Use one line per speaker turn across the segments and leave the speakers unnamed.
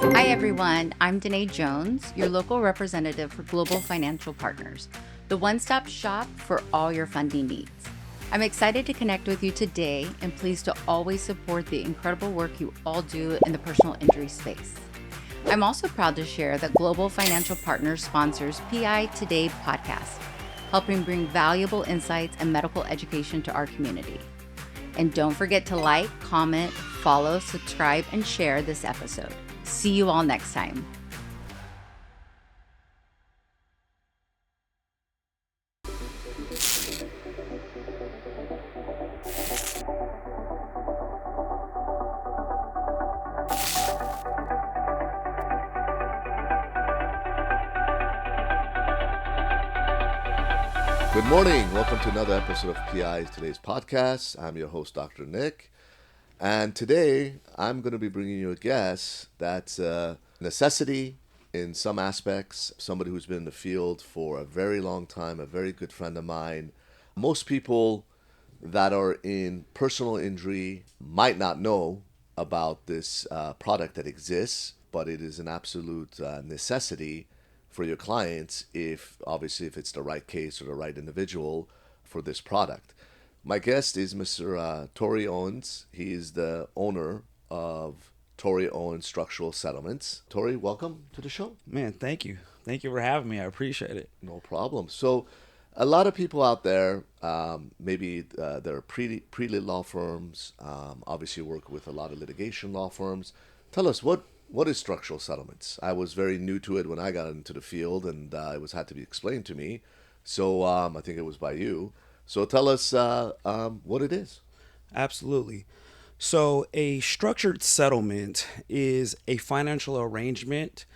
Hi, everyone. I'm Danae Jones, your local representative for Global Financial Partners, the one-stop shop for all your funding needs. I'm excited to connect with you today and pleased to always support the incredible work you all do in the personal injury space. I'm also proud to share that Global Financial Partners sponsors PI Today podcast, helping bring valuable insights and medical education to our community. And don't forget to like, comment, follow, subscribe, and share this episode. See you all next time.
Good morning. Welcome to another episode of PI's Today's Podcast. I'm your host, Dr. Nick. And today I'm going to be bringing you a guest that's a necessity in some aspects, somebody who's been in the field for a very long time, a very good friend of mine. Most people that are in personal injury might not know about this product that exists, but it is an absolute necessity for your clients if it's the right case or the right individual for this product. My guest is Mr. Tory Owens. He is the owner of Tory Owens Structured Settlements. Tory, welcome to the show.
Man, thank you. Thank you for having me. I appreciate it.
No problem. So, a lot of people out there, maybe there are pre-lit law firms. Obviously, you work with a lot of litigation law firms. Tell us what is structural settlements? I was very new to it when I got into the field, and it had to be explained to me. So I think it was by you. So tell us what it is.
Absolutely. So, a structured settlement is a financial arrangement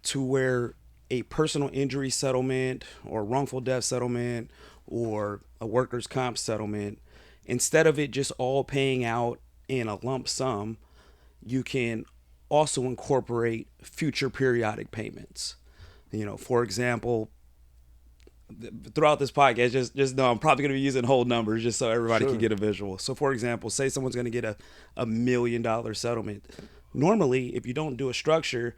to where a personal injury settlement or wrongful death settlement or a workers' comp settlement, instead of it just all paying out in a lump sum, you can also incorporate future periodic payments. For example, throughout this podcast, just know I'm probably going to be using whole numbers just so everybody
Sure.
can get a visual. So, for example, say someone's going to get a $1 million settlement. Normally, if you don't do a structure,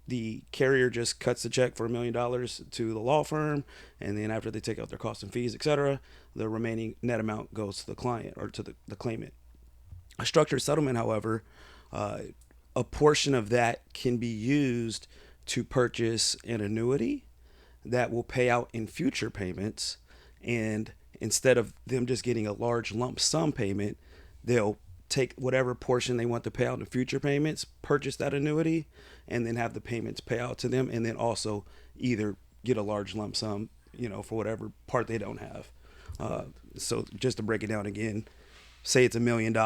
the carrier just cuts the check for $1 million to the law firm, and then after they take out their costs and fees, etc., the remaining net amount goes to the client or to the claimant. A structured settlement, however, a portion of that can be used to purchase an annuity that will pay out in future payments. And instead of them just getting a large lump sum payment, they'll take whatever portion they want to pay out in future payments, purchase that annuity, and then have the payments pay out to them, and then also either get a large lump sum, for whatever part they don't have. So just to break it down again, say it's $1 million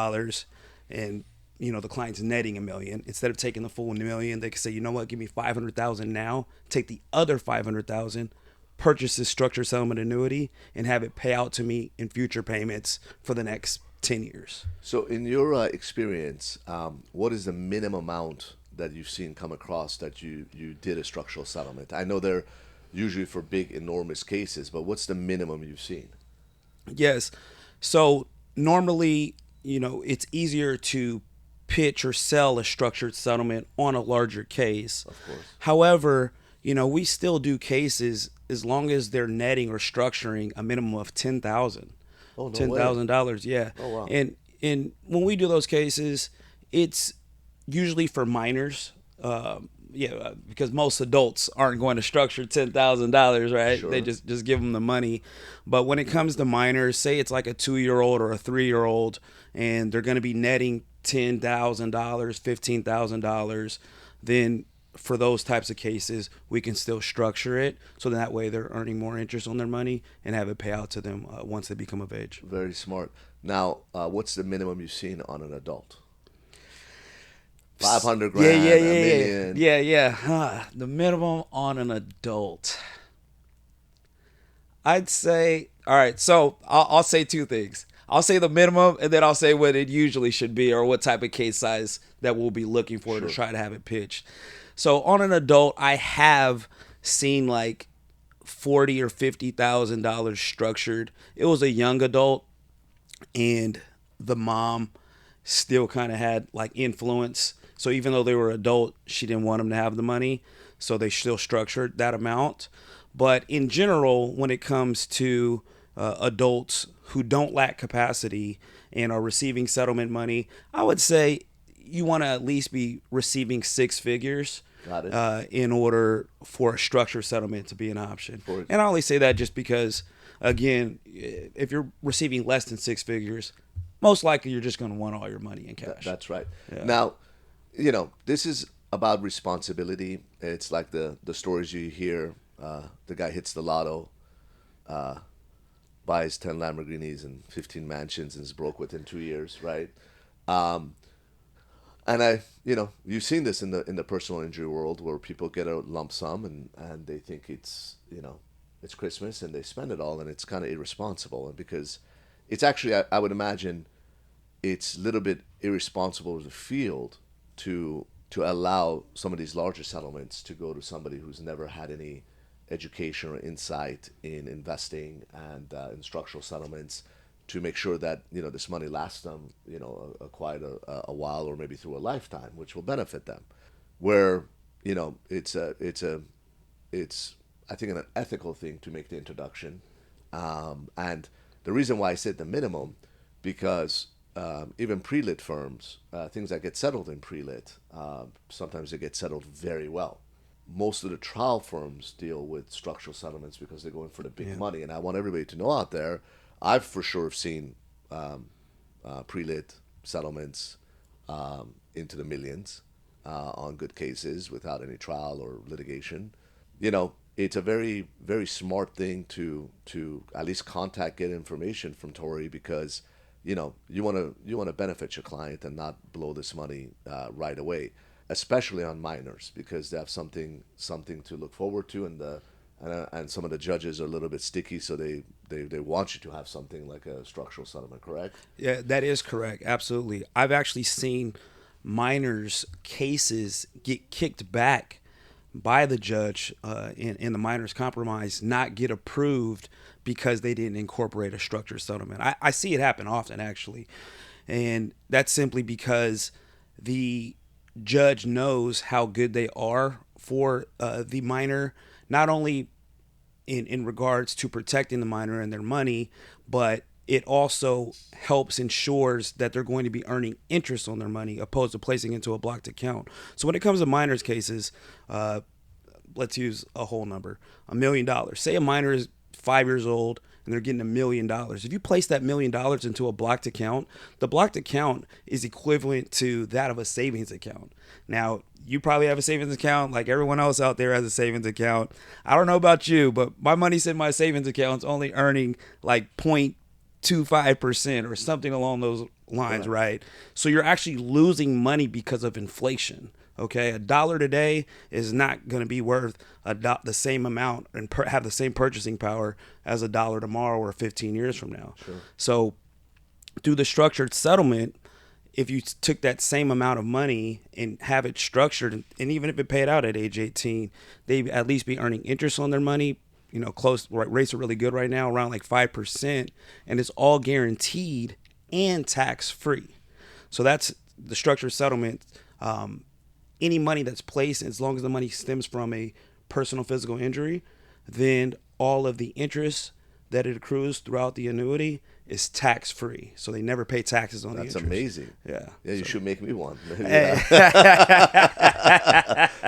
and the client's netting $1 million. Instead of taking the full $1 million, they can say, you know what, give me $500,000 now, take the other $500,000, purchase this structured settlement annuity, and have it pay out to me in future payments for the next 10 years.
So, in your experience, what is the minimum amount that you've seen come across that you did a structural settlement? I know they're usually for big, enormous cases, but what's the minimum you've seen?
Yes. So normally, it's easier to pitch or sell a structured settlement on a larger case.
Of course.
However, we still do cases as long as they're netting or structuring a minimum of $10,000.
Oh, no
$10,000, yeah.
Oh, wow.
And when we do those cases, it's usually for minors. Because most adults aren't going to structure $10,000, right?
Sure.
They just give them the money. But when it comes to minors, say it's like a 2-year-old or a 3-year-old, and they're going to be netting $10,000, $15,000, then for those types of cases, we can still structure it so that way they're earning more interest on their money and have it pay out to them once they become of age.
Very smart. Now, what's the minimum you've seen on an adult? 500 grand,
$1
million.
Yeah. The minimum on an adult, I'd say. All right, so I'll say two things. I'll say the minimum, and then I'll say what it usually should be or what type of case size that we'll be looking for to try to have it pitched. So on an adult, I have seen like $40,000 or $50,000 structured. It was a young adult, and the mom still kind of had like influence. So even though they were adult, she didn't want them to have the money, so they still structured that amount. But in general, when it comes to adults who don't lack capacity and are receiving settlement money, I would say you want to at least be receiving six figures
Got it.
in order for a structured settlement to be an option.
For-
And I only say that just because, again, if you're receiving less than six figures, most likely you're just going to want all your money in cash.
That's right.
Yeah.
Now, this is about responsibility. It's like the stories you hear. The guy hits the lotto, buys 10 Lamborghinis and 15 mansions and is broke within 2 years, right? And you've seen this in the personal injury world where people get a lump sum and they think it's Christmas and they spend it all, and it's kind of irresponsible. And because it's actually, I would imagine, it's a little bit irresponsible of the field to allow some of these larger settlements to go to somebody who's never had any education or insight in investing and in structural settlements, to make sure that this money lasts them quite a while, or maybe through a lifetime, which will benefit them. Where it's I think an ethical thing to make the introduction, and the reason why I said the minimum, because even pre-lit firms, things that get settled in pre-lit, sometimes they get settled very well. Most of the trial firms deal with structural settlements because they're going for the big money. And I want everybody to know out there, I've for sure seen pre-lit settlements into the millions on good cases without any trial or litigation. It's a very, very smart thing to at least get information from Tory, because you want to benefit your client and not blow this money right away, especially on minors, because they have something to look forward to, and some of the judges are a little bit sticky, so they want you to have something like a structural settlement, correct?
Yeah, that is correct. Absolutely. I've actually seen minors' cases get kicked back by the judge in the minors' compromise, not get approved because they didn't incorporate a structured settlement. I see it happen often, actually. And that's simply because the judge knows how good they are for the minor, not only in regards to protecting the minor and their money, but it also ensures that they're going to be earning interest on their money opposed to placing into a blocked account. So when it comes to minors cases, let's use a whole number, $1 million. Say a minor is 5 years old and they're getting $1 million. If you place that $1 million into a blocked account, the blocked account is equivalent to that of a savings account. Now, you probably have a savings account like everyone else out there has a savings account. I don't know about you, but my money's in my savings account's only earning like 0.25% or something along those lines, right? So you're actually losing money because of inflation. Okay, $1 today is not going to be worth the same amount and have the same purchasing power as $1 tomorrow or 15 years from now.
Sure.
So through the structured settlement, if you took that same amount of money and have it structured, and even if it paid out at age 18, they'd at least be earning interest on their money. Close rates are really good right now, around like 5%, and it's all guaranteed and tax free. So that's the structured settlement. Any money that's placed, as long as the money stems from a personal physical injury, then all of the interest that it accrues throughout the annuity is tax free. So they never pay taxes on the interest.
That's amazing.
Yeah.
Yeah, you
So-
should make me one.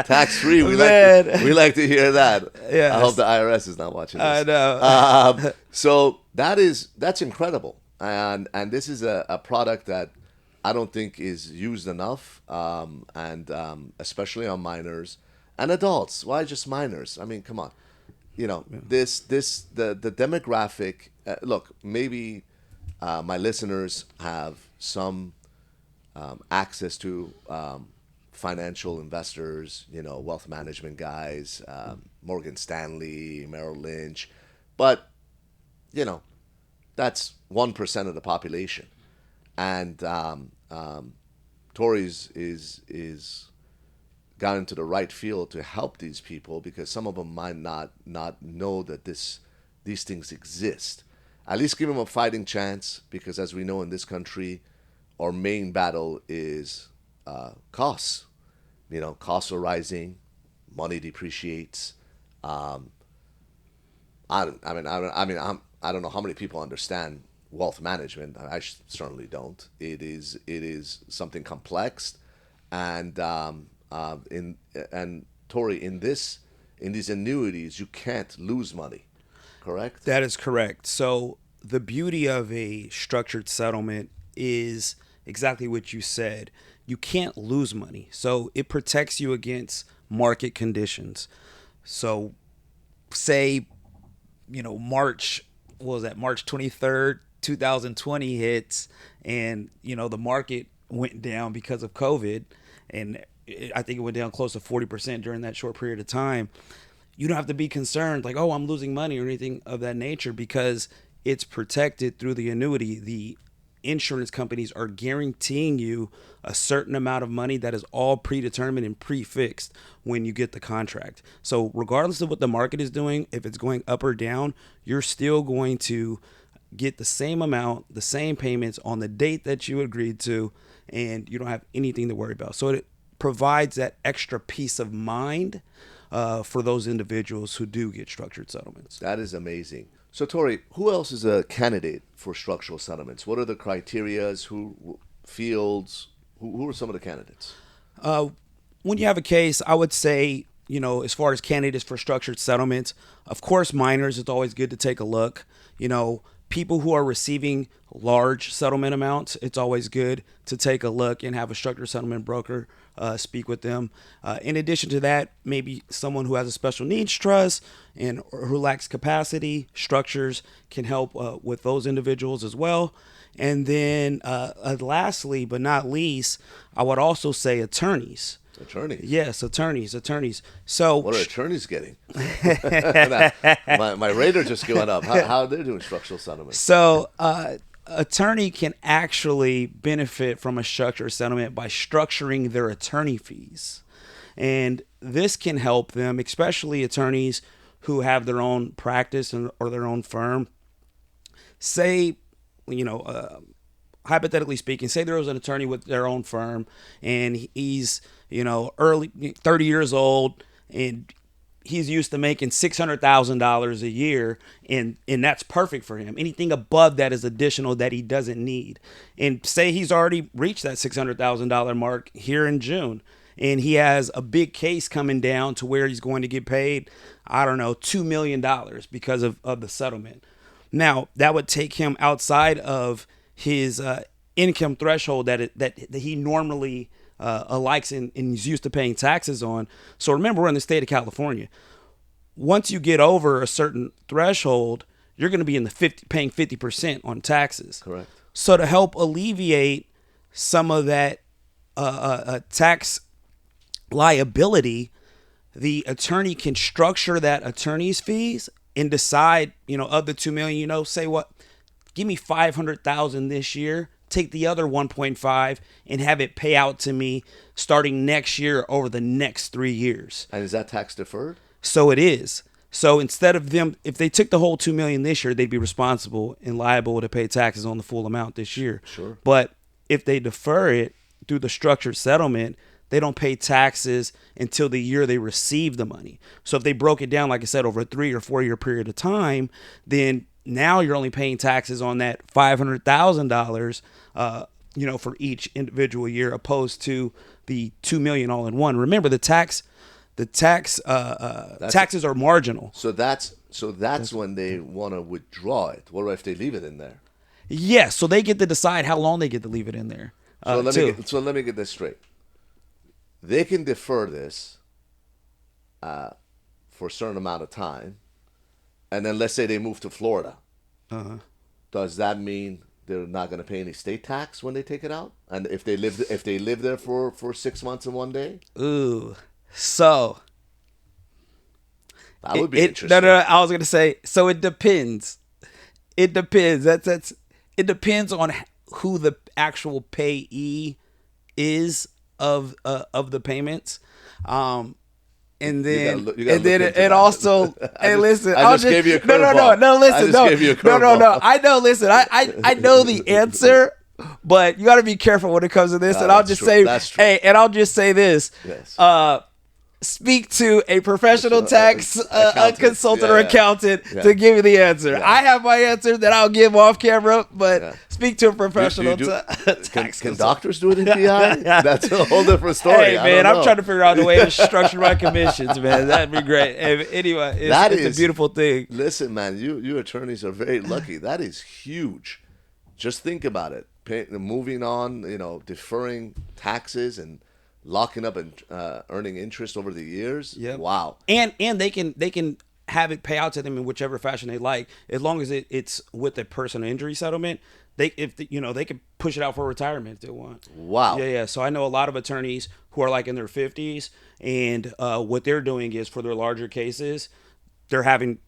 Tax free. We like to hear that.
Yes.
I hope the IRS is not watching this.
I know.
So that's incredible, and this is a product that I don't think is used enough, and especially on minors and adults. Why just minors? I mean, come on. The demographic. Look, maybe my listeners have some access to financial investors, wealth management guys, Morgan Stanley, Merrill Lynch, but that's 1% of the population, and Tory's is got into the right field to help these people, because some of them might not know that these things exist. At least give them a fighting chance, because as we know in this country, our main battle is costs. costs are rising, money depreciates. I don't know how many people understand wealth management. I certainly don't. It is something complex, and Tory, in these annuities, you can't lose money, correct?
That is correct. So the beauty of a structured settlement is exactly what you said. You can't lose money. So it protects you against market conditions. So say, March, what was that? March 23rd, 2020 hits, and, the market went down because of COVID, and I think it went down close to 40% during that short period of time. You don't have to be concerned like, oh, I'm losing money or anything of that nature, because it's protected through the annuity. The insurance companies are guaranteeing you a certain amount of money that is all predetermined and prefixed when you get the contract. So regardless of what the market is doing, if it's going up or down, you're still going to get the same amount, the same payments on the date that you agreed to, and you don't have anything to worry about. So it provides that extra peace of mind for those individuals who do get structured settlements.
That is amazing. So, Tory, who else is a candidate for structural settlements? What are the criterias? Who fields? Who are some of the candidates?
When you have a case, I would say, as far as candidates for structured settlements, of course, minors, it's always good to take a look. People who are receiving large settlement amounts, it's always good to take a look and have a structured settlement broker speak with them. In addition to that, maybe someone who has a special needs trust and or who lacks capacity, structures can help with those individuals as well. And then lastly, but not least, I would also say attorneys.
Attorneys?
Yes, attorneys. So
what are attorneys getting? my radar just going up. How are they doing structural settlements?
So attorney can actually benefit from a structured settlement by structuring their attorney fees. And this can help them, especially attorneys who have their own practice or their own firm. Say, hypothetically speaking, say there was an attorney with their own firm and he's, early 30 years old and he's used to making $600,000 a year, and that's perfect for him. Anything above that is additional that he doesn't need. And say he's already reached that $600,000 mark here in June, and he has a big case coming down to where he's going to get paid, $2 million because of the settlement. Now, that would take him outside of his income threshold that he normally likes and is used to paying taxes on. So remember, we're in the state of California. Once you get over a certain threshold, you're going to be paying 50% on taxes.
Correct.
So to help alleviate some of that tax liability, the attorney can structure that attorney's fees and decide, of the $2 million, say what, give me $500,000 this year. Take the other 1.5 and have it pay out to me starting next year over the next 3 years.
And is that tax deferred?
So it is. So instead of them, if they took the whole $2 million this year, they'd be responsible and liable to pay taxes on the full amount this year.
Sure.
But if they defer it through the structured settlement, they don't pay taxes until the year they receive the money. So if they broke it down, like I said, over a 3 or 4 year period of time, then now you're only paying taxes on that $500,000, for each individual year, opposed to the $2 million all in one. Remember, taxes are marginal.
So that's when they want to withdraw it. What if they leave it in there?
Yes, so they get to decide how long they get to leave it in there.
So let me get this straight. They can defer this for a certain amount of time, and then let's say they move to Florida.
Uh-huh.
Does that mean they're not going to pay any state tax when they take it out? And if they live there for 6 months and 1 day?
Ooh, so
that would be interesting.
No. I was going to say, so it depends. It depends. It depends on who the actual payee is of the payments. And then, it also. Hey, listen!
I just gave you a curveball.
No. Listen,
I just gave you a curveball.
No. I know. Listen, I know the answer, But you got to be careful when it comes to this. And I'll just
That's true.
hey, and I'll just say this.
Yes.
Speak to a professional tax consultant or accountant to give you the answer.
Yeah.
I have my answer that I'll give off camera, but speak to a professional tax
Can
consultant.
doctors do it in PI? That's a whole different story.
Hey, man, I'm trying to figure out the way to structure my commissions, man. That'd be great. Anyway, it's a beautiful thing.
Listen, man, you attorneys are very lucky. That is huge. Just think about it. Moving on, deferring taxes and locking up and earning interest over the years.
Yeah.
Wow.
And they can have it pay out to them in whichever fashion they like, as long as it's with a personal injury settlement. They can push it out for retirement if they want.
Wow.
Yeah. So I know a lot of attorneys who are like in their 50s, and what they're doing is for their larger cases, they're having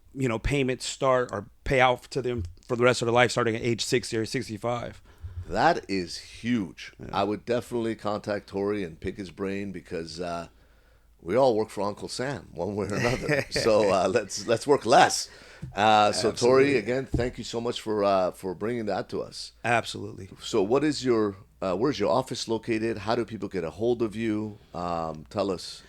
payments start or pay out to them for the rest of their life, starting at age 60 or 65.
That is huge. Yeah. I would definitely contact Tory and pick his brain because we all work for Uncle Sam one way or another. So let's work less. So Tory, again, thank you so much for bringing that to us.
Absolutely.
So what is where's your office located? How do people get a hold of you? Tell us.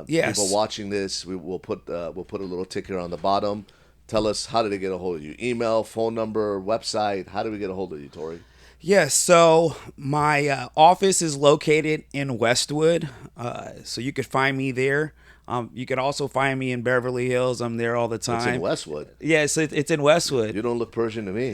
Yes.
People watching this, we'll put a little ticker on the bottom. Tell us, how do they get a hold of you? Email, phone number, website. How do we get a hold of you, Tory?
Yes, so my office is located in Westwood, so you could find me there. You can also find me in Beverly Hills. I'm there all the time.
It's in Westwood.
Yes, it's in Westwood.
You don't look Persian to me.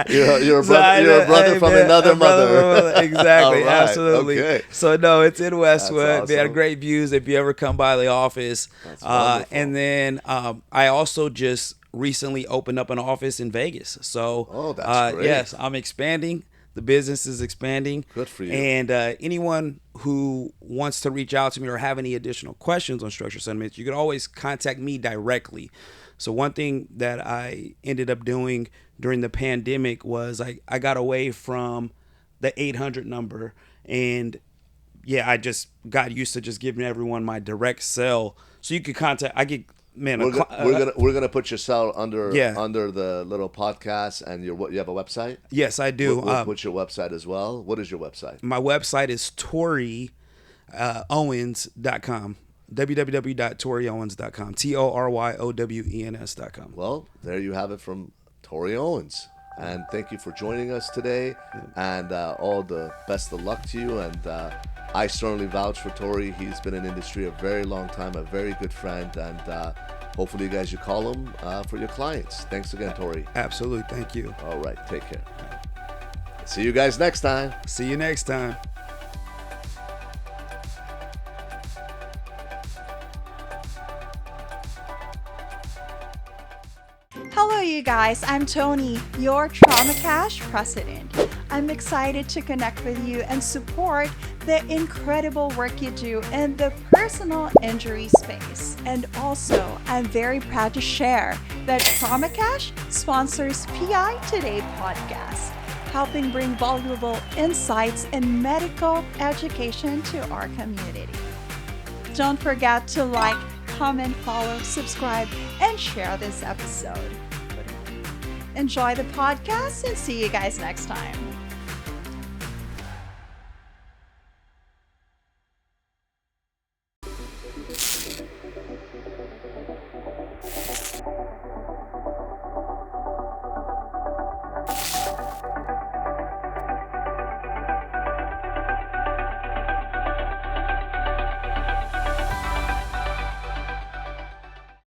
You're a brother from another mother.
Exactly,
Right.
Absolutely.
Okay.
So no, it's in Westwood.
That's
We had
awesome.
great views if you ever come by the office.
That's wonderful.
And then I also just recently opened up an office in Vegas. So
that's great.
Yes, I'm expanding. The business is expanding.
Good for you.
And anyone who wants to reach out to me or have any additional questions on structured settlements, you can always contact me directly. So one thing that I ended up doing during the pandemic was I got away from the 800 number, and I just got used to just giving everyone my direct cell. So you could contact.
We're gonna put your cell under the little podcast, and you have a website.
Yes, I do.
We'll put your website as well. What is your website?
My website is toryowens.com. www.toryowens.com. TORYOWENS.com.
Well, there you have it from Tory Owens. And thank you for joining us today. And all the best of luck to you. And I certainly vouch for Tory. He's been in industry a very long time, a very good friend. And hopefully you guys, you call him for your clients. Thanks again, Tory.
Absolutely. Thank you.
All right. Take care. See you guys next time.
See you next time.
Hello, you guys. I'm Tony, your Trauma Cash president. I'm excited to connect with you and support the incredible work you do in the personal injury space. And also, I'm very proud to share that Trauma Cash sponsors PI Today podcast, helping bring valuable insights and medical education to our community. Don't forget to like, comment, follow, subscribe, and share this episode. Enjoy the podcast and see you guys next time.